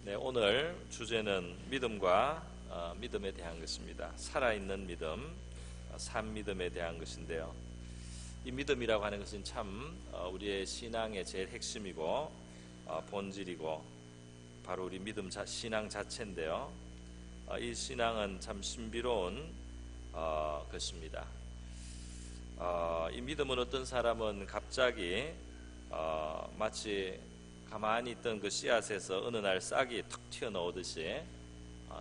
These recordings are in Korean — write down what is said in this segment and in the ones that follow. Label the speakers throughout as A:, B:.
A: 네, 오늘 주제는 믿음과 믿음에 대한 것입니다. 살아있는 믿음, 산 믿음에 대한 것인데요. 이 믿음이라고 하는 것은 참 우리의 신앙의 제일 핵심이고 본질이고 바로 우리 믿음 신앙 자체인데요. 이 신앙은 참 신비로운 것입니다. 이 믿음은 어떤 사람은 갑자기 마치 가만히 있던 그 씨앗에서 어느 날 싹이 툭 튀어나오듯이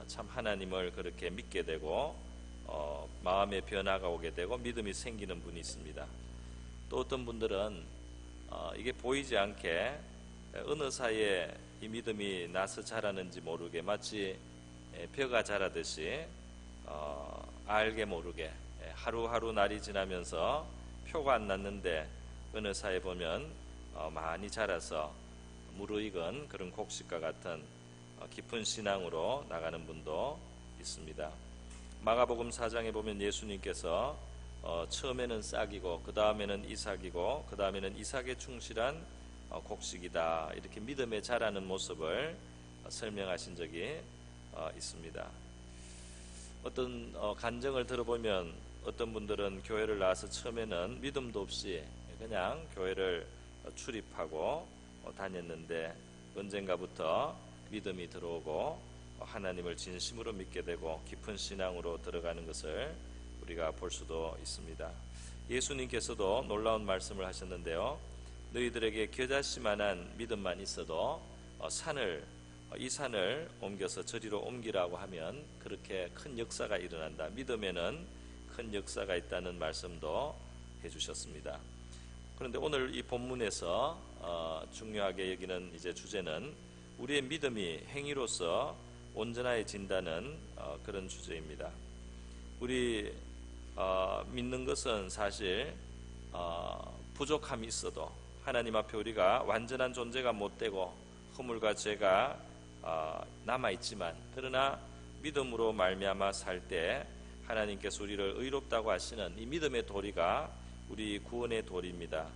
A: 참 하나님을 그렇게 믿게 되고 마음의 변화가 오게 되고 믿음이 생기는 분이 있습니다. 또 어떤 분들은 이게 보이지 않게 어느 사이에 이 믿음이 나서 자라는지 모르게 마치 벼가 자라듯이 알게 모르게 하루하루 날이 지나면서 표가 안 났는데 어느 사이에 보면 많이 자라서 무르익은 그런 곡식과 같은 깊은 신앙으로 나가는 분도 있습니다. 마가복음 4장에 보면 예수님께서 처음에는 싹이고 그 다음에는 이삭이고 그 다음에는 이삭에 충실한 곡식이다 이렇게 믿음에 자라는 모습을 설명하신 적이 있습니다. 어떤 간증을 들어보면 어떤 분들은 교회를 나와서 처음에는 믿음도 없이 그냥 교회를 출입하고 다녔는데 언젠가부터 믿음이 들어오고 하나님을 진심으로 믿게 되고 깊은 신앙으로 들어가는 것을 우리가 볼 수도 있습니다. 예수님께서도 놀라운 말씀을 하셨는데요. 너희들에게 겨자씨만한 믿음만 있어도 이 산을 옮겨서 저리로 옮기라고 하면 그렇게 큰 역사가 일어난다. 믿음에는 큰 역사가 있다는 말씀도 해주셨습니다. 그런데 오늘 이 본문에서 중요하게 여기는 이제 주제는 우리의 믿음이 행위로서 온전해진다는 그런 주제입니다. 우리 믿는 것은 사실 부족함이 있어도 하나님 앞에 우리가 완전한 존재가 못되고 허물과 죄가 남아있지만 그러나 믿음으로 말미암아 살 때 하나님께서 우리를 의롭다고 하시는 이 믿음의 도리가 우리 구원의 도리입니다.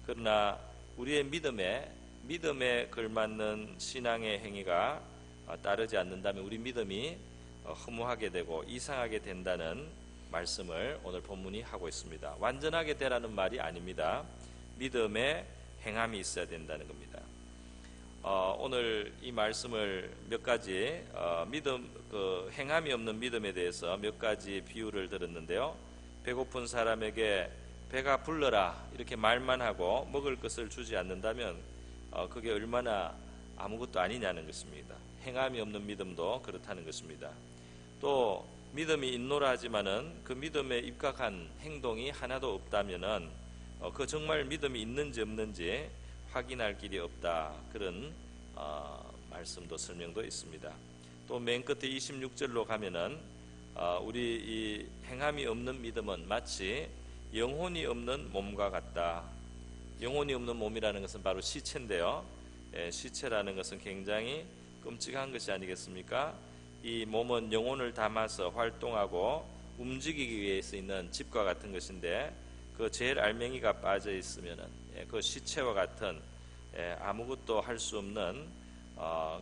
A: 그러나 우리의 믿음에 걸맞는 신앙의 행위가 따르지 않는다면 우리 믿음이 허무하게 되고 이상하게 된다는 말씀을 오늘 본문이 하고 있습니다. 완전하게 되라는 말이 아닙니다. 믿음에 행함이 있어야 된다는 겁니다. 오늘 이 말씀을 몇 가지 행함이 없는 믿음에 대해서 몇 가지 비유를 들었는데요. 배고픈 사람에게 배가 불러라 이렇게 말만 하고 먹을 것을 주지 않는다면 그게 얼마나 아무것도 아니냐는 것입니다. 행함이 없는 믿음도 그렇다는 것입니다. 또 믿음이 있노라 하지만은 그 믿음에 입각한 행동이 하나도 없다면은 그 정말 믿음이 있는지 없는지 확인할 길이 없다. 그런 말씀도 설명도 있습니다. 또 맨 끝에 26절로 가면은 우리 이 행함이 없는 믿음은 마치 영혼이 없는 몸과 같다. 영혼이 없는 몸이라는 것은 바로 시체인데요. 시체라는 것은 굉장히 끔찍한 것이 아니겠습니까? 이 몸은 영혼을 담아서 활동하고 움직이기 위해서 있는 집과 같은 것인데 그 제일 알맹이가 빠져 있으면은 그 시체와 같은 아무것도 할 수 없는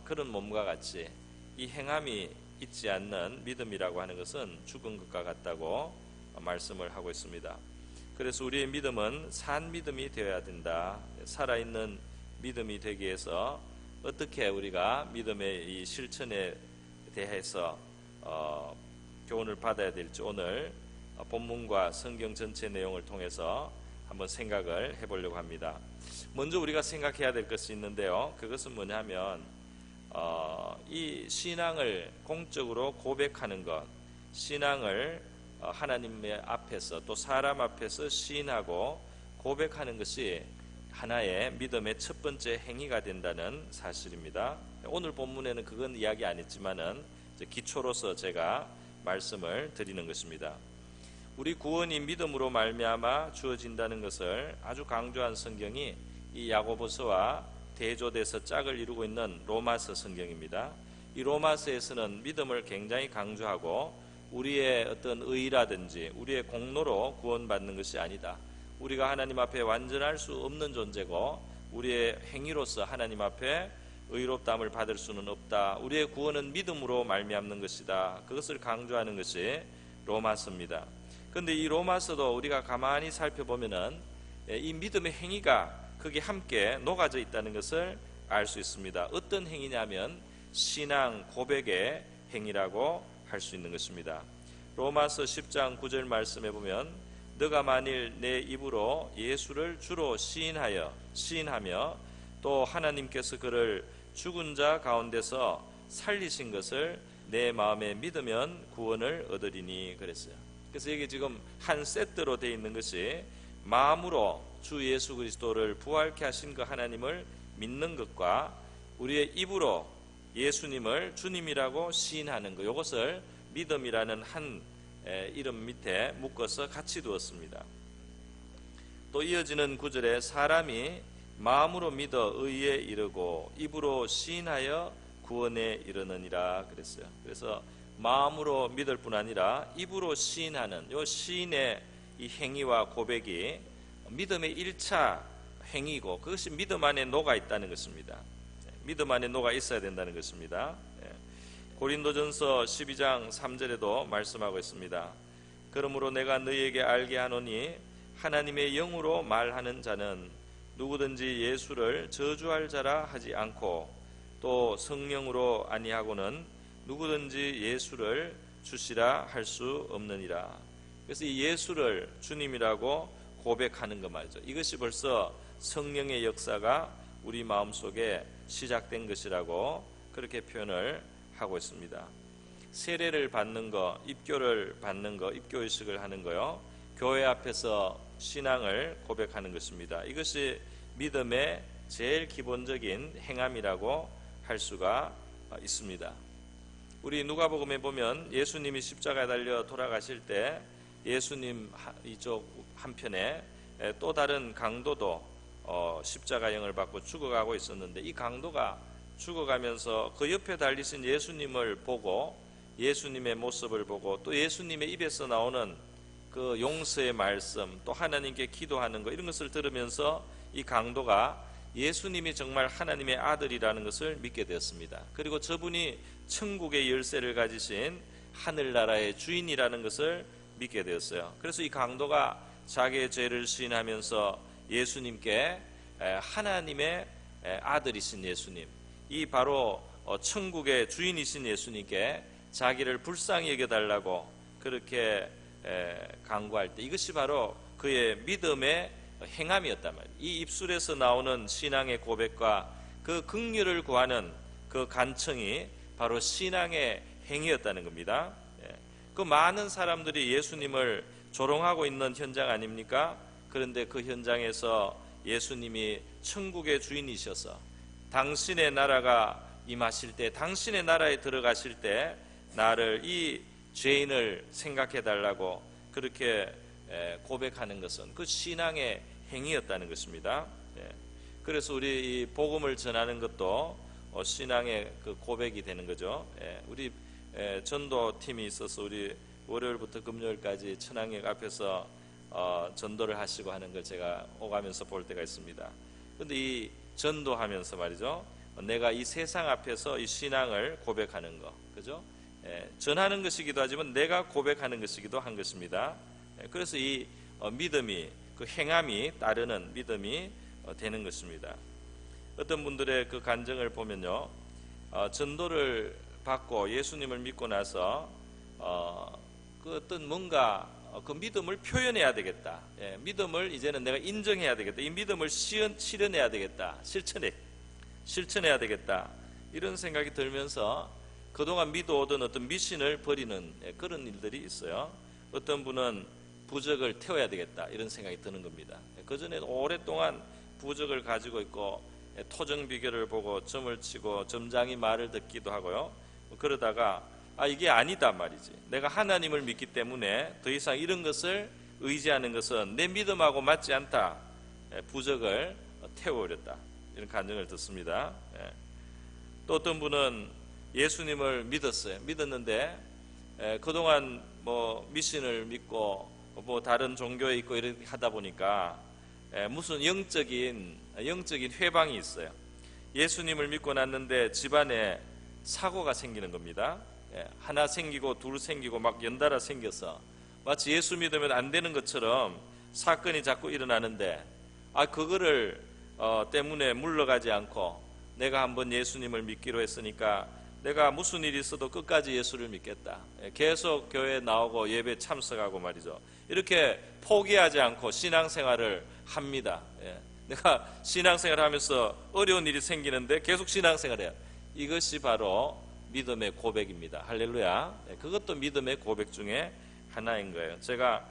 A: 그런 몸과 같이 이 행함이 있지 않는 믿음이라고 하는 것은 죽은 것과 같다고 말씀을 하고 있습니다. 그래서 우리의 믿음은 산 믿음이 되어야 된다. 살아있는 믿음이 되기 위해서 어떻게 우리가 믿음의 이 실천에 대해서 교훈을 받아야 될지 오늘 본문과 성경 전체 내용을 통해서 한번 생각을 해보려고 합니다. 먼저 우리가 생각해야 될 것이 있는데요. 그것은 뭐냐면 이 신앙을 공적으로 고백하는 것, 신앙을 하나님의 앞에서 또 사람 앞에서 시인하고 고백하는 것이 하나의 믿음의 첫 번째 행위가 된다는 사실입니다. 오늘 본문에는 그건 이야기 안 했지만은 기초로서 제가 말씀을 드리는 것입니다. 우리 구원이 믿음으로 말미암아 주어진다는 것을 아주 강조한 성경이 이 야고보서와 대조돼서 짝을 이루고 있는 로마서 성경입니다. 이 로마서에서는 믿음을 굉장히 강조하고 우리의 어떤 의라든지 우리의 공로로 구원받는 것이 아니다. 우리가 하나님 앞에 완전할 수 없는 존재고 우리의 행위로서 하나님 앞에 의롭다함을 받을 수는 없다. 우리의 구원은 믿음으로 말미암는 것이다. 그것을 강조하는 것이 로마서입니다. 그런데 이 로마서도 우리가 가만히 살펴보면은 이 믿음의 행위가 거기에 함께 녹아져 있다는 것을 알 수 있습니다. 어떤 행위냐면 신앙 고백의 행위라고 할 수 있는 것입니다. 로마서 10장 9절 말씀에 보면 너가 만일 내 입으로 예수를 주로 시인하며 또 하나님께서 그를 죽은 자 가운데서 살리신 것을 내 마음에 믿으면 구원을 얻으리니 그랬어요. 그래서 이게 지금 한 세트로 되어 있는 것이 마음으로 주 예수 그리스도를 부활케 하신 그 하나님을 믿는 것과 우리의 입으로 예수님을 주님이라고 시인하는 것, 이것을 믿음이라는 한 이름 밑에 묶어서 같이 두었습니다. 또 이어지는 구절에 사람이 마음으로 믿어 의에 이르고 입으로 시인하여 구원에 이르느니라 그랬어요. 그래서 마음으로 믿을 뿐 아니라 입으로 시인하는 이 시인의 이 행위와 고백이 믿음의 1차 행위고 그것이 믿음 안에 녹아 있다는 것입니다. 믿음 안에 녹아 있어야 된다는 것입니다. 고린도전서 12장 3절에도 말씀하고 있습니다. 그러므로 내가 너희에게 알게 하노니 하나님의 영으로 말하는 자는 누구든지 예수를 저주할 자라 하지 않고 또 성령으로 아니하고는 누구든지 예수를 주시라 할 수 없느니라. 그래서 이 예수를 주님이라고 고백하는 것 말이죠. 이것이 벌써 성령의 역사가 우리 마음속에 시작된 것이라고 그렇게 표현을 하고 있습니다. 세례를 받는 거, 입교를 받는 거, 입교의식을 하는 거요. 교회 앞에서 신앙을 고백하는 것입니다. 이것이 믿음의 제일 기본적인 행함이라고 할 수가 있습니다. 우리 누가복음에 보면 예수님이 십자가에 달려 돌아가실 때 예수님 이쪽 한편에 또 다른 강도도 십자가형을 받고 죽어가고 있었는데 이 강도가 죽어가면서 그 옆에 달리신 예수님을 보고 예수님의 모습을 보고 또 예수님의 입에서 나오는 그 용서의 말씀 또 하나님께 기도하는 것 이런 것을 들으면서 이 강도가 예수님이 정말 하나님의 아들이라는 것을 믿게 되었습니다. 그리고 저분이 천국의 열쇠를 가지신 하늘나라의 주인이라는 것을 믿게 되었어요. 그래서 이 강도가 자기의 죄를 시인하면서 예수님께 하나님의 아들이신 예수님, 이 바로 천국의 주인이신 예수님께 자기를 불쌍히 여겨달라고 그렇게 간구할 때 이것이 바로 그의 믿음의 행함이었단 말이에요. 이 입술에서 나오는 신앙의 고백과 그 긍휼을 구하는 그 간청이 바로 신앙의 행위였다는 겁니다. 그 많은 사람들이 예수님을 조롱하고 있는 현장 아닙니까? 그런데 그 현장에서 예수님이 천국의 주인이셔서 당신의 나라가 임하실 때 당신의 나라에 들어가실 때 나를 이 죄인을 생각해 달라고 그렇게 고백하는 것은 그 신앙의 행위였다는 것입니다. 그래서 우리 이 복음을 전하는 것도 신앙의 그 고백이 되는 거죠. 우리 전도팀이 있어서 우리 월요일부터 금요일까지 천황역 앞에서 전도를 하시고 하는 걸 제가 오가면서 볼 때가 있습니다. 그런데 이 전도하면서 말이죠, 내가 이 세상 앞에서 이 신앙을 고백하는 거, 그죠? 전하는 것이기도 하지만 내가 고백하는 것이기도 한 것입니다. 그래서 이 믿음이 그 행함이 따르는 믿음이 되는 것입니다. 어떤 분들의 그 간증을 보면요, 전도를 받고 예수님을 믿고 나서 그 어떤 뭔가 그 믿음을 표현해야 되겠다. 믿음을 이제는 내가 인정해야 되겠다. 이 믿음을 실현해야 되겠다. 실천해야 되겠다. 이런 생각이 들면서 그동안 믿어오던 어떤 미신을 버리는 그런 일들이 있어요. 어떤 분은 부적을 태워야 되겠다. 이런 생각이 드는 겁니다. 그전에 오랫동안 부적을 가지고 있고 토정 비결을 보고 점을 치고 점장이 말을 듣기도 하고요. 그러다가 이게 아니다 말이지. 내가 하나님을 믿기 때문에 더 이상 이런 것을 의지하는 것은 내 믿음하고 맞지 않다. 부적을 태워버렸다. 이런 간증을 듣습니다. 또 어떤 분은 예수님을 믿었어요. 믿었는데 그동안 뭐 미신을 믿고 뭐 다른 종교에 있고 이렇게 하다 보니까 무슨 영적인 회방이 있어요. 예수님을 믿고 났는데 집안에 사고가 생기는 겁니다. 하나 생기고 둘 생기고 막 연달아 생겨서 마치 예수 믿으면 안 되는 것처럼 사건이 자꾸 일어나는데, 그거를 때문에 물러가지 않고 내가 한번 예수님을 믿기로 했으니까 내가 무슨 일이 있어도 끝까지 예수를 믿겠다, 계속 교회에 나오고 예배 참석하고 말이죠, 이렇게 포기하지 않고 신앙생활을 합니다. 내가 신앙생활을 하면서 어려운 일이 생기는데 계속 신앙생활을 해요. 이것이 바로 믿음의 고백입니다. 할렐루야. 그것도 믿음의 고백 중에 하나인 거예요. 제가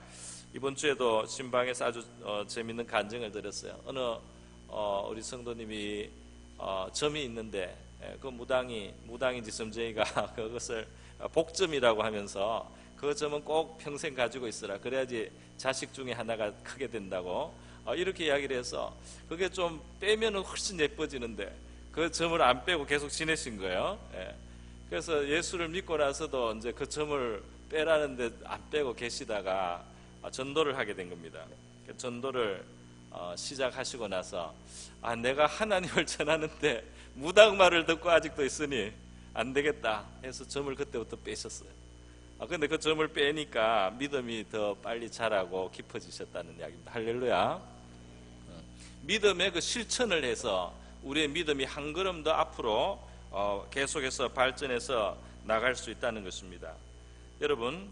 A: 이번 주에도 신방에서 아주 재밌는 간증을 드렸어요. 어느 우리 성도님이 점이 있는데 그 무당인지 점쟁이가 그것을 복점이라고 하면서 그 점은 꼭 평생 가지고 있으라, 그래야지 자식 중에 하나가 크게 된다고 이렇게 이야기를 해서, 그게 좀 빼면 훨씬 예뻐지는데 그 점을 안 빼고 계속 지내신 거예요. 그래서 예수를 믿고 나서도 이제 그 점을 빼라는데 안 빼고 계시다가 전도를 하게 된 겁니다. 전도를 시작하시고 나서 내가 하나님을 전하는데 무당 말을 듣고 아직도 있으니 안 되겠다 해서 점을 그때부터 빼셨어요. 근데 그 점을 빼니까 믿음이 더 빨리 자라고 깊어지셨다는 이야기입니다. 할렐루야. 믿음의 그 실천을 해서 우리의 믿음이 한 걸음 더 앞으로 계속해서 발전해서 나갈 수 있다는 것입니다. 여러분,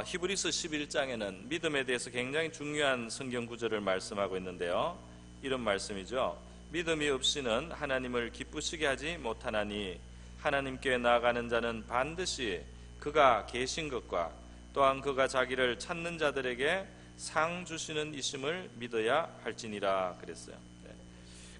A: 히브리서 11장에는 믿음에 대해서 굉장히 중요한 성경 구절을 말씀하고 있는데요, 이런 말씀이죠. 믿음이 없이는 하나님을 기쁘시게 하지 못하나니 하나님께 나아가는 자는 반드시 그가 계신 것과 또한 그가 자기를 찾는 자들에게 상 주시는 이심을 믿어야 할지니라 그랬어요.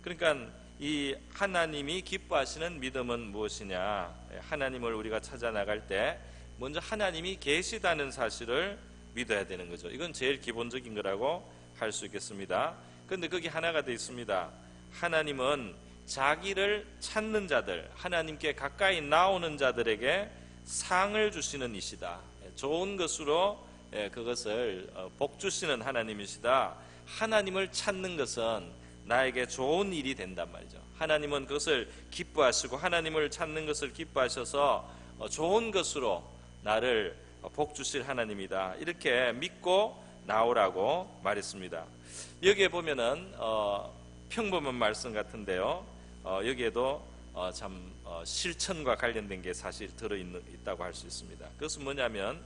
A: 그러니까 이 하나님이 기뻐하시는 믿음은 무엇이냐, 하나님을 우리가 찾아 나갈 때 먼저 하나님이 계시다는 사실을 믿어야 되는 거죠. 이건 제일 기본적인 거라고 할 수 있겠습니다. 그런데 거기 하나가 더 있습니다. 하나님은 자기를 찾는 자들, 하나님께 가까이 나오는 자들에게 상을 주시는 이시다. 좋은 것으로 그것을 복 주시는 하나님이시다. 하나님을 찾는 것은 나에게 좋은 일이 된단 말이죠. 하나님은 그것을 기뻐하시고 하나님을 찾는 것을 기뻐하셔서 좋은 것으로 나를 복 주실 하나님이다, 이렇게 믿고 나오라고 말했습니다. 여기에 보면은 평범한 말씀 같은데요, 여기에도 참 실천과 관련된 게 사실 들어있다고 할 수 있습니다. 그것은 뭐냐면,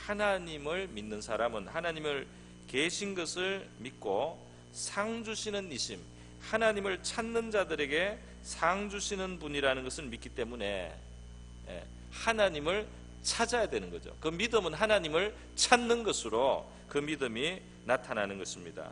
A: 하나님을 믿는 사람은 하나님을 계신 것을 믿고 상 주시는 이심, 하나님을 찾는 자들에게 상 주시는 분이라는 것을 믿기 때문에 하나님을 찾아야 되는 거죠. 그 믿음은 하나님을 찾는 것으로 그 믿음이 나타나는 것입니다.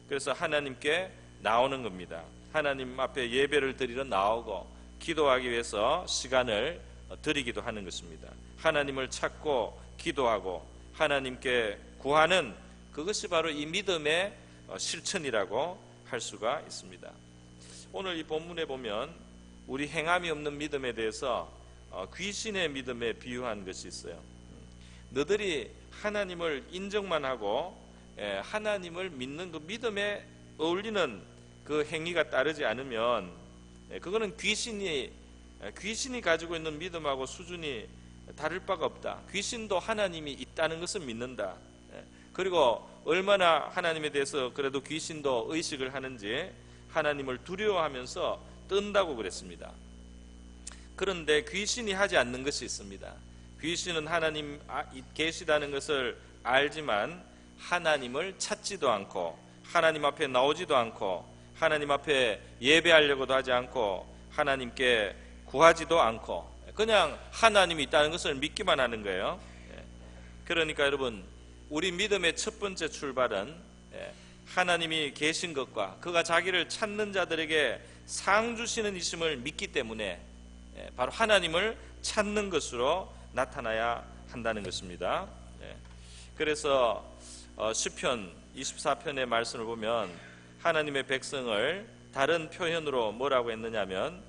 A: 그래서 하나님께 나오는 겁니다. 하나님 앞에 예배를 드리러 나오고 기도하기 위해서 시간을 드리기도 하는 것입니다. 하나님을 찾고 기도하고 하나님께 구하는 그것이 바로 이 믿음의 실천이라고 할 수가 있습니다. 오늘 이 본문에 보면 우리 행함이 없는 믿음에 대해서 귀신의 믿음에 비유한 것이 있어요. 너들이 하나님을 인정만 하고 하나님을 믿는 그 믿음에 어울리는 그 행위가 따르지 않으면 그거는 귀신이 가지고 있는 믿음하고 수준이 다를 바가 없다. 귀신도 하나님이 있다는 것을 믿는다. 그리고 얼마나 하나님에 대해서 그래도 귀신도 의식을 하는지 하나님을 두려워하면서 뜬다고 그랬습니다. 그런데 귀신이 하지 않는 것이 있습니다. 귀신은 하나님 계시다는 것을 알지만 하나님을 찾지도 않고 하나님 앞에 나오지도 않고 하나님 앞에 예배하려고도 하지 않고 하나님께 구하지도 않고 그냥 하나님이 있다는 것을 믿기만 하는 거예요. 그러니까 여러분, 우리 믿음의 첫 번째 출발은 하나님이 계신 것과 그가 자기를 찾는 자들에게 상 주시는 이심을 믿기 때문에 바로 하나님을 찾는 것으로 나타나야 한다는 것입니다. 그래서 시편 24편의 말씀을 보면 하나님의 백성을 다른 표현으로 뭐라고 했느냐면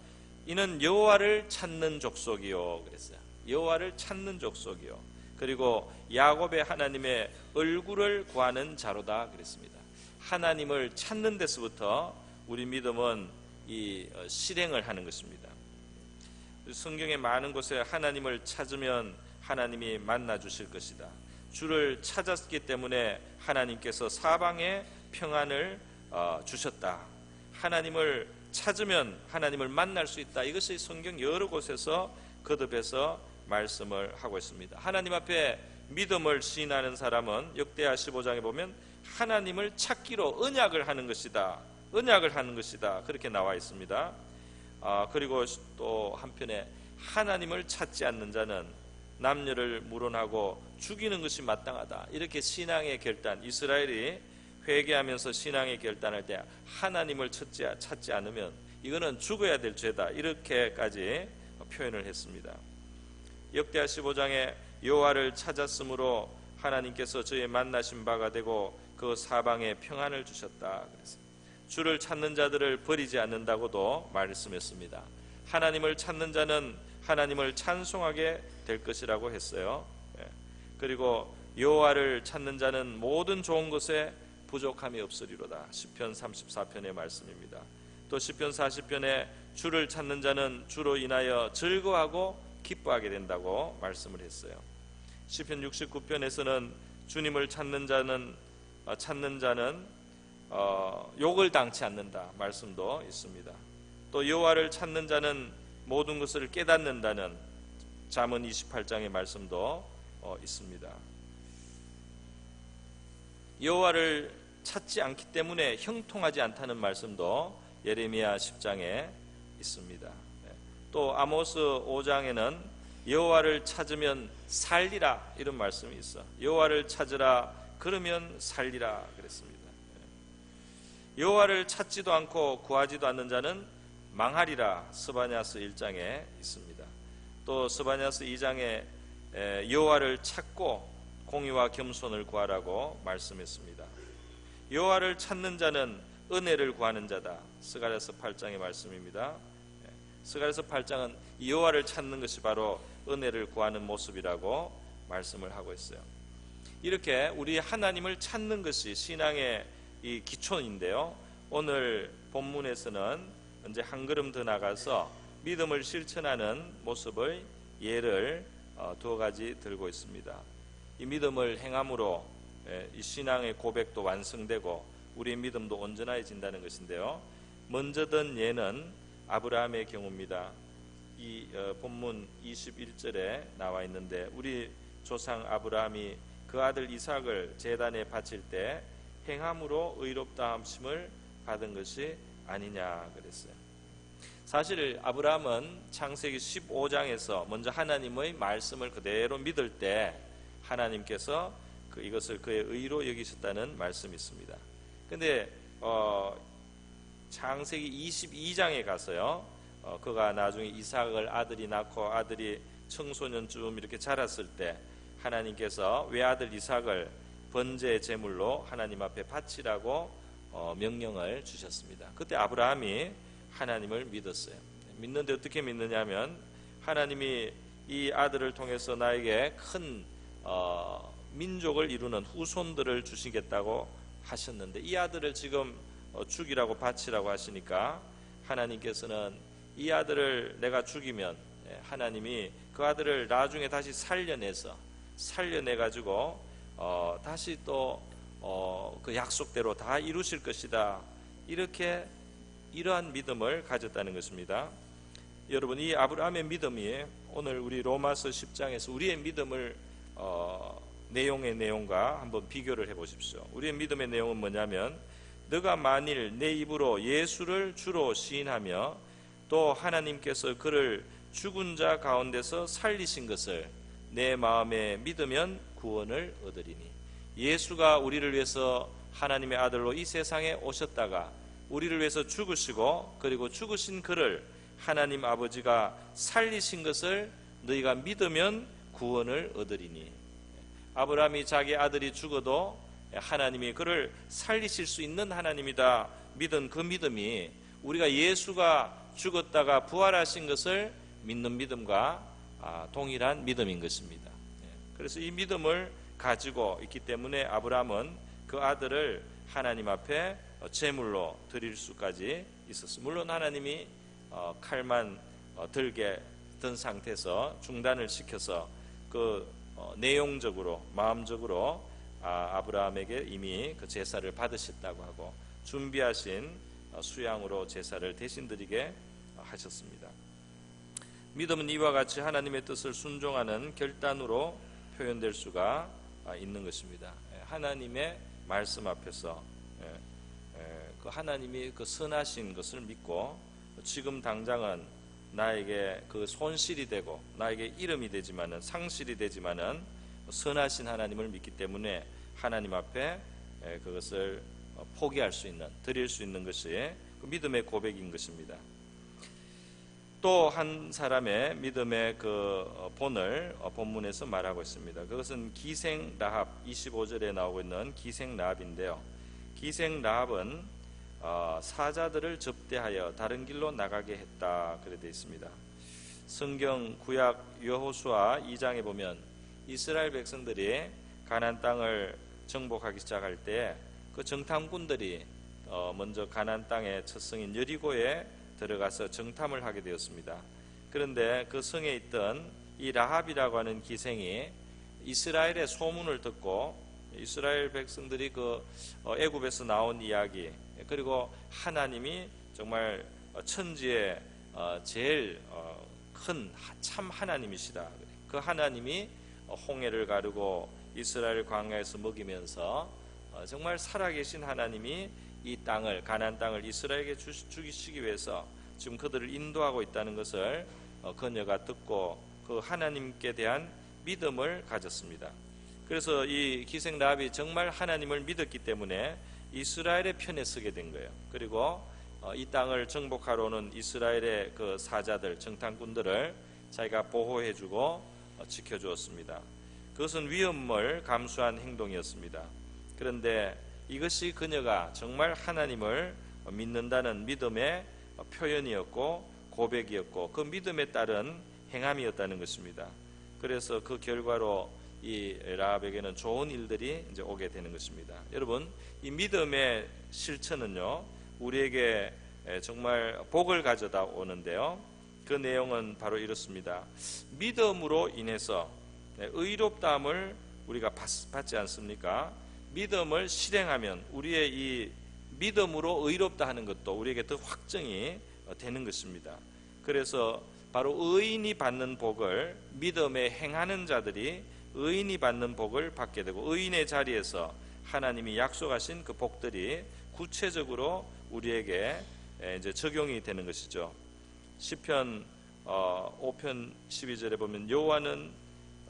A: 이는 여호와를 찾는 족속이요 그랬어요. 여호와를 찾는 족속이요. 그리고 야곱의 하나님의 얼굴을 구하는 자로다 그랬습니다. 하나님을 찾는 데서부터 우리 믿음은 실행을 하는 것입니다. 성경의 많은 곳에 하나님을 찾으면 하나님이 만나 주실 것이다. 주를 찾았기 때문에 하나님께서 사방에 평안을 주셨다. 하나님을 찾으면 하나님을 만날 수 있다. 이것이 성경 여러 곳에서 거듭해서 말씀을 하고 있습니다. 하나님 앞에 믿음을 시인하는 사람은 역대하 15장에 보면 하나님을 찾기로 언약을 하는 것이다. 언약을 하는 것이다. 그렇게 나와 있습니다. 그리고 또 한편에 하나님을 찾지 않는 자는 남녀를 물어나고 죽이는 것이 마땅하다. 이렇게 신앙의 결단, 이스라엘이 회개하면서 신앙의 결단할 때 하나님을 찾지 않으면 이거는 죽어야 될 죄다. 이렇게까지 표현을 했습니다. 역대하 15장에 여호와를 찾았으므로 하나님께서 저의 만나신 바가 되고 그 사방에 평안을 주셨다. 그래서 주를 찾는 자들을 버리지 않는다고도 말씀했습니다. 하나님을 찾는 자는 하나님을 찬송하게 될 것이라고 했어요. 그리고 여호와를 찾는 자는 모든 좋은 것에 부족함이 없으리로다. 시편 34편의 말씀입니다. 또 시편 40편에 주를 찾는 자는 주로 인하여 즐거워하고 기뻐하게 된다고 말씀을 했어요. 시편 69편에서는 주님을 찾는 자는 욕을 당치 않는다 말씀도 있습니다. 또 여호와를 찾는 자는 모든 것을 깨닫는다는 잠언 28장의 말씀도 있습니다. 여호와를 찾지 않기 때문에 형통하지 않다는 말씀도 예레미야 10장에 있습니다. 또 아모스 5장에는 여호와를 찾으면 살리라 이런 말씀이 있어. 여호와를 찾으라 그러면 살리라 그랬습니다. 여호와를 찾지도 않고 구하지도 않는 자는 망하리라 스바냐스 1장에 있습니다. 또 스바냐스 2장에 여호와를 찾고 공의와 겸손을 구하라고 말씀했습니다. 여호와를 찾는 자는 은혜를 구하는 자다. 스가랴서 8장의 말씀입니다. 스가랴서 8장은 여호와를 찾는 것이 바로 은혜를 구하는 모습이라고 말씀을 하고 있어요. 이렇게 우리 하나님을 찾는 것이 신앙의 이 기초인데요. 오늘 본문에서는 이제 한 걸음 더 나가서 믿음을 실천하는 모습의 예를 두 가지 들고 있습니다. 이 믿음을 행함으로 이 신앙의 고백도 완성되고 우리의 믿음도 온전해진다는 것인데요. 먼저 든 예는 아브라함의 경우입니다. 이 본문 21절에 나와 있는데 우리 조상 아브라함이 그 아들 이삭을 제단에 바칠 때 행함으로 의롭다 함심을 받은 것이 아니냐 그랬어요. 사실 아브라함은 창세기 15장에서 먼저 하나님의 말씀을 그대로 믿을 때 하나님께서 이것을 그의 의로 여기셨다는 말씀이 있습니다. 근데 창세기 22장에 가서요, 그가 나중에 이삭을 아들이 낳고 아들이 청소년쯤 이렇게 자랐을 때 하나님께서 외아들 이삭을 번제 제물로 하나님 앞에 바치라고 명령을 주셨습니다. 그때 아브라함이 하나님을 믿었어요. 믿는데 어떻게 믿느냐면 하나님이 이 아들을 통해서 나에게 큰 민족을 이루는 후손들을 주시겠다고 하셨는데 이 아들을 지금 죽이라고 바치라고 하시니까 하나님께서는 이 아들을 내가 죽이면 하나님이 그 아들을 나중에 다시 살려내가지고 다시 또 그 약속대로 다 이루실 것이다. 이러한 믿음을 가졌다는 것입니다. 여러분, 이 아브라함의 믿음이 오늘 우리 로마서 10장에서 우리의 믿음을 내용의 내용과 한번 비교를 해보십시오. 우리의 믿음의 내용은 뭐냐면 너가 만일 내 입으로 예수를 주로 시인하며 또 하나님께서 그를 죽은 자 가운데서 살리신 것을 내 마음에 믿으면 구원을 얻으리니. 예수가 우리를 위해서 하나님의 아들로 이 세상에 오셨다가 우리를 위해서 죽으시고 그리고 죽으신 그를 하나님 아버지가 살리신 것을 너희가 믿으면 구원을 얻으리니. 아브라함이 자기 아들이 죽어도 하나님이 그를 살리실 수 있는 하나님이다 믿은 그 믿음이 우리가 예수가 죽었다가 부활하신 것을 믿는 믿음과 동일한 믿음인 것입니다. 그래서 이 믿음을 가지고 있기 때문에 아브라함은 그 아들을 하나님 앞에 제물로 드릴 수까지 있었어요. 물론 하나님이 칼만 들게 든 상태에서 중단을 시켜서 내용적으로 마음적으로 아브라함에게 이미 그 제사를 받으셨다고 하고 준비하신 수양으로 제사를 대신 드리게 하셨습니다. 믿음은 이와 같이 하나님의 뜻을 순종하는 결단으로 표현될 수가 있는 것입니다. 하나님의 말씀 앞에서 그 하나님이 그 선하신 것을 믿고 지금 당장은 나에게 그 손실이 되고 나에게 이름이 되지만은 상실이 되지만은 선하신 하나님을 믿기 때문에 하나님 앞에 그것을 포기할 수 있는, 드릴 수 있는 것이 그 믿음의 고백인 것입니다. 또 한 사람의 믿음의 그 본을 본문에서 말하고 있습니다. 그것은 기생 라합, 25절에 나오고 있는 기생 라합인데요. 기생 라합은 사자들을 접대하여 다른 길로 나가게 했다, 그래 되어 있습니다. 성경 구약 여호수아 2장에 보면 이스라엘 백성들이 가나안 땅을 정복하기 시작할 때 그 정탐꾼들이 먼저 가나안 땅의 첫 성인 여리고에 들어가서 정탐을 하게 되었습니다. 그런데 그 성에 있던 이 라합이라고 하는 기생이 이스라엘의 소문을 듣고 이스라엘 백성들이 그 애굽에서 나온 이야기, 그리고 하나님이 정말 천지에 제일 큰 참 하나님이시다, 그 하나님이 홍해를 가르고 이스라엘 광야에서 먹이면서 정말 살아계신 하나님이 이 땅을, 가나안 땅을 이스라엘에게 주시기 위해서 지금 그들을 인도하고 있다는 것을 그녀가 듣고 그 하나님께 대한 믿음을 가졌습니다. 그래서 이 기생 라합이 정말 하나님을 믿었기 때문에 이스라엘의 편에 서게 된 거예요. 그리고 이 땅을 정복하러 오는 이스라엘의 그 사자들, 정탐꾼들을 자기가 보호해주고 지켜주었습니다. 그것은 위험을 감수한 행동이었습니다. 그런데 이것이 그녀가 정말 하나님을 믿는다는 믿음의 표현이었고 고백이었고 그 믿음에 따른 행함이었다는 것입니다. 그래서 그 결과로 이 라합에게는 좋은 일들이 이제 오게 되는 것입니다. 여러분, 이 믿음의 실천은요, 우리에게 정말 복을 가져다 오는데요. 그 내용은 바로 이렇습니다. 믿음으로 인해서 의롭다함을 우리가 받지 않습니까? 믿음을 실행하면 우리의 이 믿음으로 의롭다 하는 것도 우리에게 더 확정이 되는 것입니다. 그래서 바로 의인이 받는 복을, 믿음에 행하는 자들이 의인이 받는 복을 받게 되고 의인의 자리에서 하나님이 약속하신 그 복들이 구체적으로 우리에게 이제 적용이 되는 것이죠. 시편 5편 12절에 보면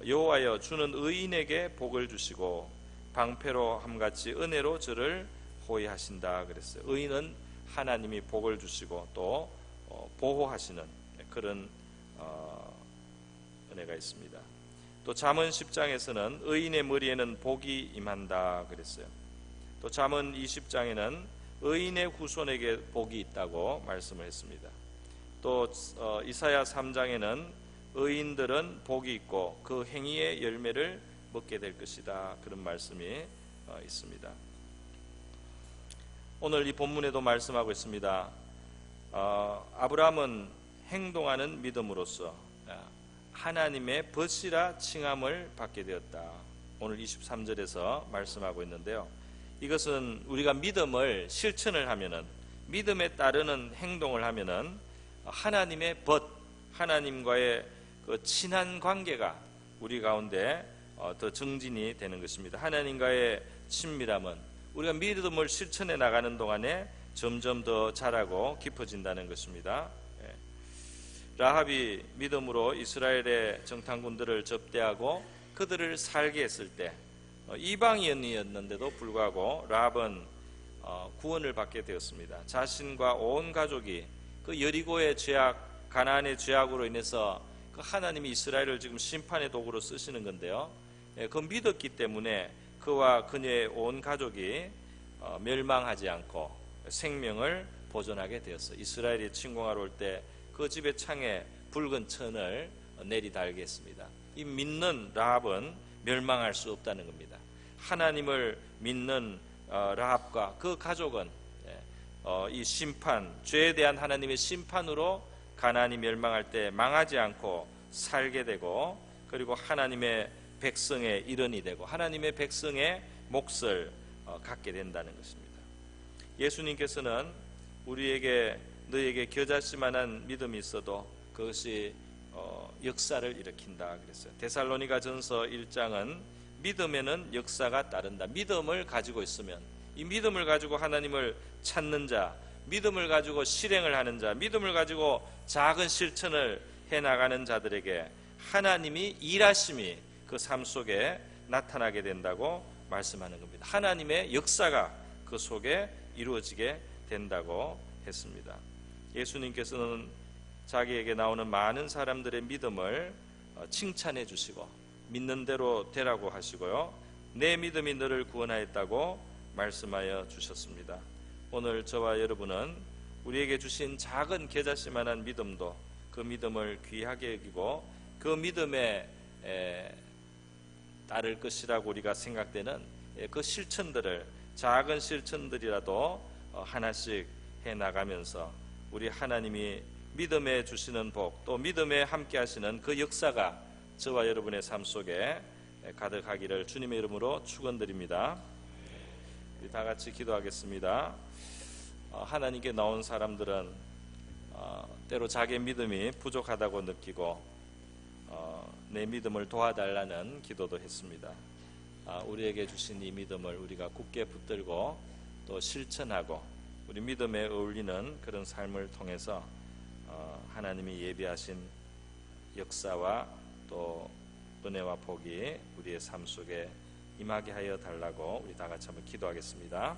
A: 여호와여 주는 의인에게 복을 주시고 방패로 함같이 은혜로 저를 호위하신다 그랬어요. 의인은 하나님이 복을 주시고 또 보호하시는 그런 은혜가 있습니다. 또 잠언 10장에서는 의인의 머리에는 복이 임한다 그랬어요. 또 잠언 20장에는 의인의 후손에게 복이 있다고 말씀을 했습니다. 또 이사야 3장에는 의인들은 복이 있고 그 행위의 열매를 먹게 될 것이다, 그런 말씀이 있습니다. 오늘 이 본문에도 말씀하고 있습니다. 아브라함은 행동하는 믿음으로써 하나님의 벗이라 칭함을 받게 되었다. 오늘 23절에서 말씀하고 있는데요. 이것은 우리가 믿음을 실천을 하면은, 믿음에 따르는 행동을 하면은 하나님의 벗, 하나님과의 그 친한 관계가 우리 가운데 더 증진이 되는 것입니다. 하나님과의 친밀함은 우리가 믿음을 실천해 나가는 동안에 점점 더 자라고 깊어진다는 것입니다. 라합이 믿음으로 이스라엘의 정탐꾼들을 접대하고 그들을 살게 했을 때 이방인이었는데도 불구하고 라합은 구원을 받게 되었습니다. 자신과 온 가족이 그 여리고의 죄악, 가나안의 죄악으로 인해서 그 하나님이 이스라엘을 지금 심판의 도구로 쓰시는 건데요. 그 믿었기 때문에 그와 그녀의 온 가족이 멸망하지 않고 생명을 보존하게 되었어요. 이스라엘이 침공하러 올 때 그 집의 창에 붉은 천을 내리달게 했습니다. 이 믿는 라합은 멸망할 수 없다는 겁니다. 하나님을 믿는 라합과 그 가족은 이 심판, 죄에 대한 하나님의 심판으로 가나안이 멸망할 때 망하지 않고 살게 되고, 그리고 하나님의 백성의 일원이 되고 하나님의 백성의 몫을 갖게 된다는 것입니다. 예수님께서는 우리에게 너에게 겨자씨만한 믿음이 있어도 그것이 역사를 일으킨다 그랬어요. 데살로니가 전서 1장은 믿음에는 역사가 따른다. 믿음을 가지고 있으면, 이 믿음을 가지고 하나님을 찾는 자, 믿음을 가지고 실행을 하는 자, 믿음을 가지고 작은 실천을 해나가는 자들에게 하나님이 일하심이 그 삶 속에 나타나게 된다고 말씀하는 겁니다. 하나님의 역사가 그 속에 이루어지게 된다고 했습니다. 예수님께서는 자기에게 나오는 많은 사람들의 믿음을 칭찬해 주시고 믿는 대로 되라고 하시고요, 내 믿음이 너를 구원하였다고 말씀하여 주셨습니다. 오늘 저와 여러분은 우리에게 주신 작은 겨자씨만한 믿음도 그 믿음을 귀하게 여기고 그 믿음에 따를 것이라고 우리가 생각되는 그 실천들을, 작은 실천들이라도 하나씩 해나가면서 우리 하나님이 믿음에 주시는 복, 또 믿음에 함께 하시는 그 역사가 저와 여러분의 삶 속에 가득하기를 주님의 이름으로 축원드립니다. 우리 다 같이 기도하겠습니다. 하나님께 나온 사람들은 때로 자기의 믿음이 부족하다고 느끼고 내 믿음을 도와달라는 기도도 했습니다. 우리에게 주신 이 믿음을 우리가 굳게 붙들고 또 실천하고 우리 믿음에 어울리는 그런 삶을 통해서 하나님이 예비하신 역사와 또 은혜와 복이 우리의 삶 속에 임하게 하여 달라고 우리 다 같이 한번 기도하겠습니다.